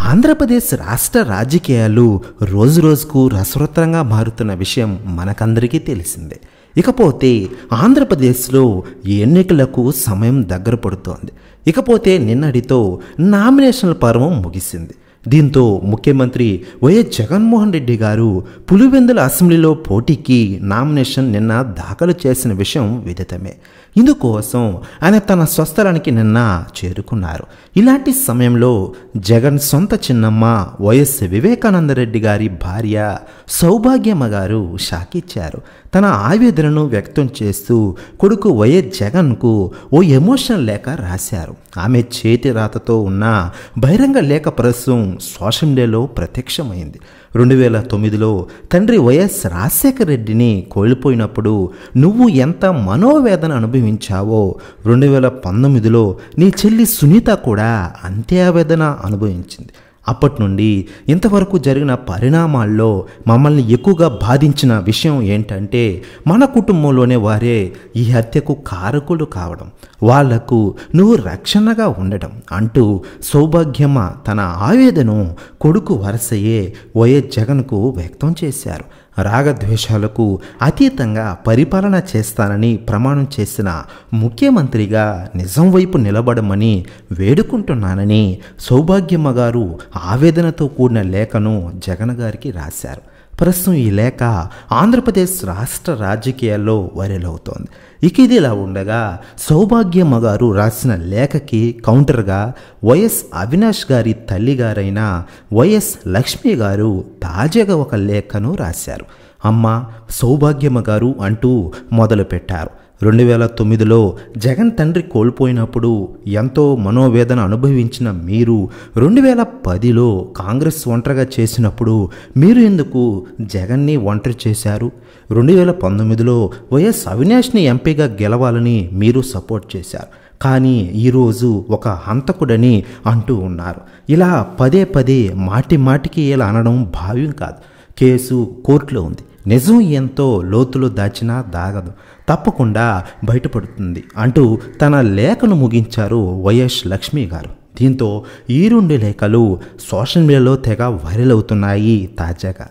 ఆంధ్రప్రదేశ్ రాష్ట్ర రాజకీయాలు రోజురోజుకు రసవత్తరంగా మారుతున్న విషయం మనకందరికీ తెలిసిందే. ఇకపోతే ఆంధ్రప్రదేశ్లో ఎన్నికలకు సమయం దగ్గర పడుతోంది. ఇకపోతే నిన్నటితో నామినేషన్ల పర్వం ముగిసింది. దీంతో ముఖ్యమంత్రి వైఎస్ జగన్మోహన్ రెడ్డి గారు పులివెందుల అసెంబ్లీలో పోటీకి నామినేషన్ నిన్న దాఖలు చేసిన విషయం విదితమే. ఇందుకోసం ఆయన తన స్వస్థలానికి నిన్న చేరుకున్నారు. ఇలాంటి సమయంలో జగన్ సొంత చిన్నమ్మ వైఎస్ వివేకానందరెడ్డి గారి భార్య సౌభాగ్యమ్మ గారు షాక్ ఇచ్చారు. తన ఆవేదనను వ్యక్తం చేస్తూ కొడుకు వైఎస్ జగన్కు ఓ ఎమోషనల్ లేఖ రాశారు. ఆమె చేతి రాతతో ఉన్న బహిరంగ లేఖ ప్రస్తుతం సోషల్ మీడియాలో ప్రత్యక్షమైంది. 2009లో తండ్రి వైఎస్ రాజశేఖర రెడ్డిని కోల్పోయినప్పుడు నువ్వు ఎంత మనోవేదన అనుభవించావో 2019లో నీ చెల్లి సునీత కూడా అంతే ఆవేదన అనుభవించింది. అప్పటి నుండి ఇంతవరకు జరిగిన పరిణామాల్లో మమ్మల్ని ఎక్కువగా బాధించిన విషయం ఏంటంటే మన కుటుంబంలోనే వారే ఈ హత్యకు కారకులు కావడం, వాళ్లకు నువ్వు రక్షణగా ఉండడం అంటూ సౌభాగ్యమ్మ తన ఆవేదనను కొడుకు వరసయ్యే వైఎస్ జగన్కు వ్యక్తం చేశారు. రాగద్వేషాలకు అతీతంగా పరిపాలన చేస్తానని ప్రమాణం చేసిన ముఖ్యమంత్రిగా నిజం వైపు నిలబడమని వేడుకుంటున్నానని సౌభాగ్యమ్మ గారు ఆవేదనతో కూడిన లేఖను జగన్ గారికి రాశారు. ప్రస్తుతం ఈ లేఖ ఆంధ్రప్రదేశ్ రాష్ట్ర రాజకీయాల్లో వైరల్ అవుతోంది. ఇక ఇది ఇలా ఉండగా సౌభాగ్యమ్మ గారు రాసిన లేఖకి కౌంటర్గా వైఎస్ అవినాష్ గారి తల్లిగారైన వైఎస్ లక్ష్మి గారు తాజాగా ఒక లేఖను రాశారు. అమ్మ సౌభాగ్యమ్మ గారు అంటూ మొదలుపెట్టారు. 2009లో జగన్ తండ్రి కోల్పోయినప్పుడు ఎంతో మనోవేదన అనుభవించిన మీరు 2010లో కాంగ్రెస్ ఒంటరిగా చేసినప్పుడు మీరు ఎందుకు జగన్ని ఒంటరి చేశారు? 2019లో వైఎస్ అవినాష్ని ఎంపీగా గెలవాలని మీరు సపోర్ట్ చేశారు. కానీ ఈరోజు ఒక హంతకుడని అంటూ ఉన్నారు. ఇలా పదే పదే మాటికి ఇలా అనడం భావ్యం కాదు. కేసు కోర్టులో ఉంది. నిజం ఎంతో లోతులో దాచినా దాగదు, తప్పకుండా బయటపడుతుంది అంటూ తన లేఖను ముగించారు వైఎస్ లక్ష్మి గారు. దీంతో ఈ రెండు లేఖలు సోషల్ మీడియాలో తెగ వైరల్ అవుతున్నాయి తాజాగా.